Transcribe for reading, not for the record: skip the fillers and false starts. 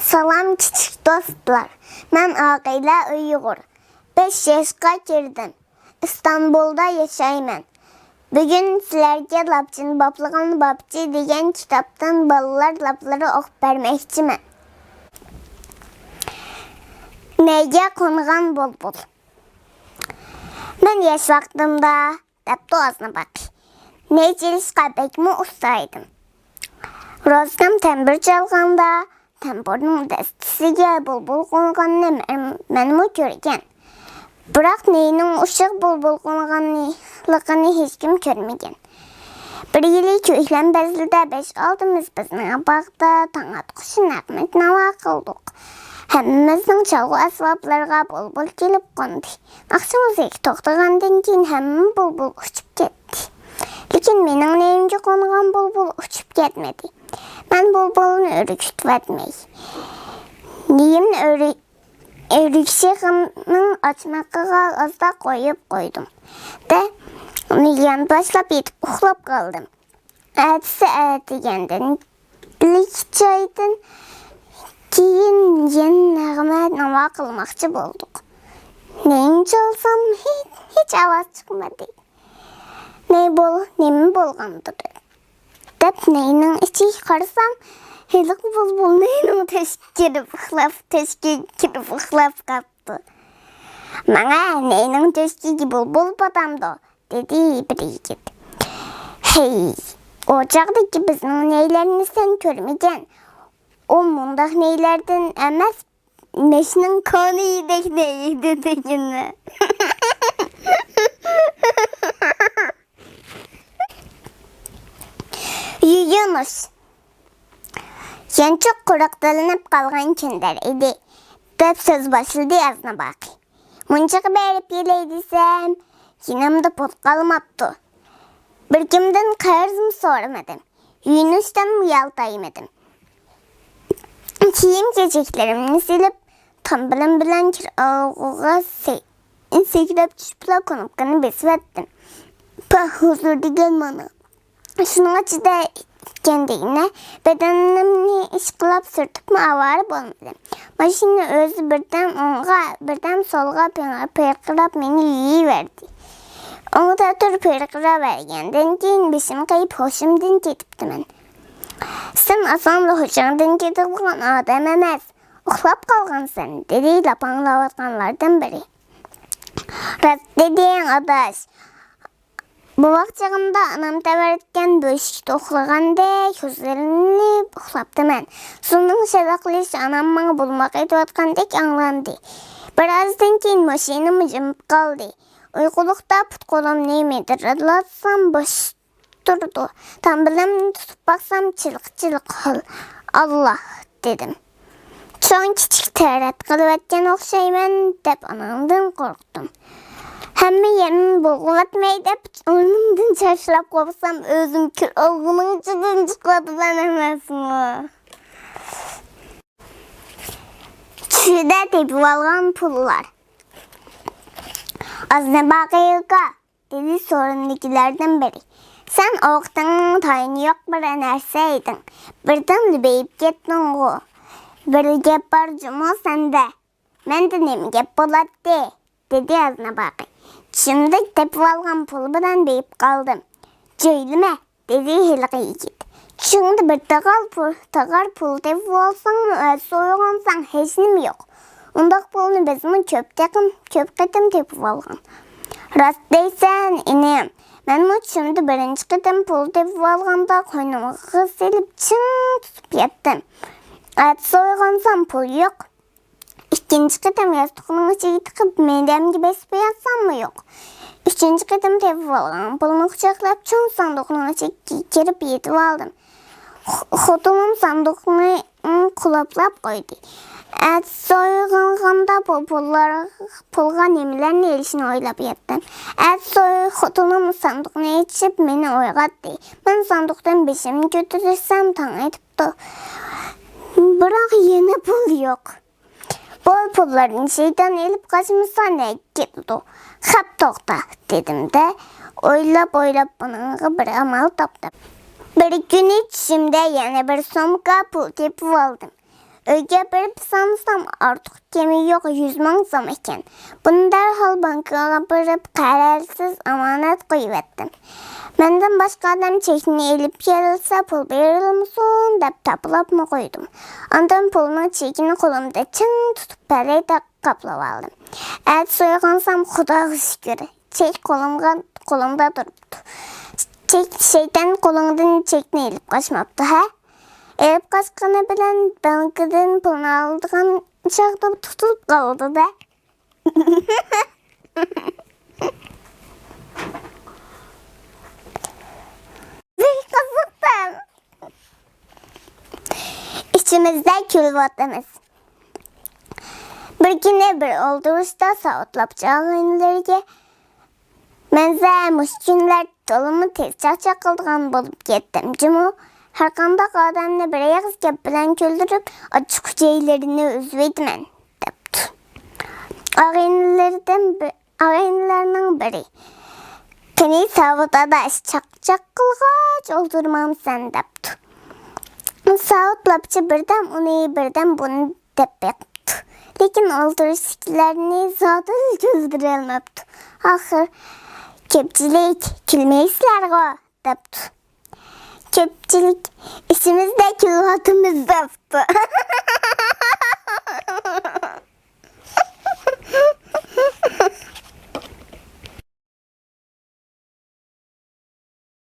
Salam küçük dostlar. Ben Aqila Uyghur. 5 yaşqa girdim. İstanbul'da yaşayman. Bugün sizlerge Lapçın Baplığın Babçı degan kitaptan balalar lapları oqub bermekçiman. Neyge konğan bulbul. Ben yaş vaqtimda depti ağzına bak. Neycilisqa bekmi ustaydım. Rozgam tembir çalğanda temporun destisiga bulbul konğanını menimi görgen. Biroq neyning uşaq bulbul konğanligini hech kim ko'rmagan. Bir yili ko'hlan bazilda 5-6 bizning bog'da tong atqushi naqmat navo qildik. Hammamizning chalg'u asboblariga bulbul kelib qo'ndi. Naqshi muzik to'xtagandan keyin hamma bulbul uchib ketdi. Lekin mening neyimga qo'ngan bulbul uchib ketmadi. Ben bulbulni ürkütmey. Neyimni ürküşeğimin açmaqıga azda koydum. De yan başlap yetip uxlap qaldım. Ertesi ertegenden likçaydın keyin yen nəğmə nava qılmaqçı bolduq. Neyin çalsam hiç avaz çıkmadı. Neyimi bolğandır. Dep neyinin içi qarsam helik bulbul neyinin teşkirip ıxlap qaptı. Mana neyinin teşkiri bulbul badamdı, dedi bir yigit. Hey, ocaqdaki bizning neylerini sen görmegen. O mundaq neylerden emas, meşinin konuyidek neydi degini. Yunus. Yen çok kurakdalanıp kalgan kinler idi. Dep söz başladı yazına bak. Munçağı berip yeleydisem, yinamda pot kalmaptı. Bir kimden karzım sormadım. Yunus'tan yaltaymadım. Kiyim geceklerimini silip, tambalım bilen kir ağığa sekrep çıpla konup kanı besvettim. Pah huzur digen bana. Şunun açıda kendine bedenimni işqilab sürtüp avarib olmadım. Maşina özü birden onğa, birden solğa pırqırab meni yiyiverdi. Onu da tur pırqıra vergenden keyin beşim kayıp hoşumdan ketipdi men. Sen asanla hoşumdan ketipgan adam emas, uxlap qalgansan, dedi lapanlavatqanlardan biri. Rast dediğin adaş. Bu vakçağımda anam təvərdikən böşükdə oxlağandək gözlərini oxlapdı mən. Sonun şədaqlıyış anam bana bulmaq etiyatqandək anlandı. Birazdan keyin maşinam jımıb qaldı. Uyquluqda put qolum neymedir radlatsam boş durdu. Tambiləm tutup baxsam çılıq hal. Allah dedim. Çoğun kiçik tərət qılıb etken oxşayman dep anamdan qorxdum. Həmmə yerini bulğulatmayı dep önümdən çarşılap qopsam özüm kür olğunun içindən çıxladı ben eməsini. Çüdə tepib alğan pullar. Az ne bakıyıqa, dedi sorumdakilerden biri. Sen oqtanın tayını yok bir enerseydin. Birden lübeyip getdin o. Bir gep var cuma sende. Men de nemi gep bolatdi, dedi azına bakı. Şimdi tepib alğan pul bilen beyip qaldım. Cöylüme, dedi hilqi yigit. Şimdi bir tağar pul tepib alsan mı, soyğansan heç nimi yok. Ondaq pulunu bizmi köp qitim tepib alğan. Rast deysen inim. Men şimdi birinci qitim pul tepib alğanda qoynumı silip çın tutup yettim. Soyğansam pul yok. İkinci qitim yastıqның içine tıqıb medemge besip yatsam mı yok. Üçüncü qitim tepib alğan pulumu qucaqlap çoğun sandıqның içine kirip yetib aldım. Xotumum sandıqını qulaplap qoydu. Soyğanğanda pulga nemilerin elişini oylap yettim. Xotunum sandıqını içip meni oyğatdı. Ben sandıqdan beşimi götürürsem tan etipdi. Biroq yeni pul yok. Bol pulların şeyden elip kaçmışsa ne getdi? Xap toxta dedim de oylap bana bir amal tapdım. Bir gün içimde yeni bir somka pul tepib aldım. Öyge berip sansam artık gemi yok 100 000 zam eken. Bunu derhal bankaya berip kararsiz amanet koyuvettim. Menden başka adam çekini elip gelirse pul verir misin dep tapılap mı koydum. Ondan pulun çekini kolumda çın tutup parayı da kaplap aldım. Evet soygansam Xudoga şükür. Çek kolumda duruptu. Çek şeytan kolundan çekini elip kaçmaptı ha. Elip kaçkanı bilen bankadan pulunu aldığın çağda tutulup kaldı da. Kızıktım. İçimizde külvatımız. Bir güne bir olduruşta sağıtlapacağınlarga menze müşkünler dolumu tezcah çakıldıgan bolup kettim. Cumu her kandak adamını bir ayağız gep bilen küldürüp açık ceylerini üzveydimen depti. Ağaynlarının biri. Keni savutta da çak kılgaç oldurmam sen depti. Sağıtlapçı birden onu birden bunu depekti. Lekin olduruşkilerini zaten güldürelmepti. Ahır kepçilik külmeysizler go depti. Kepçilik işimizde külhatımız depti.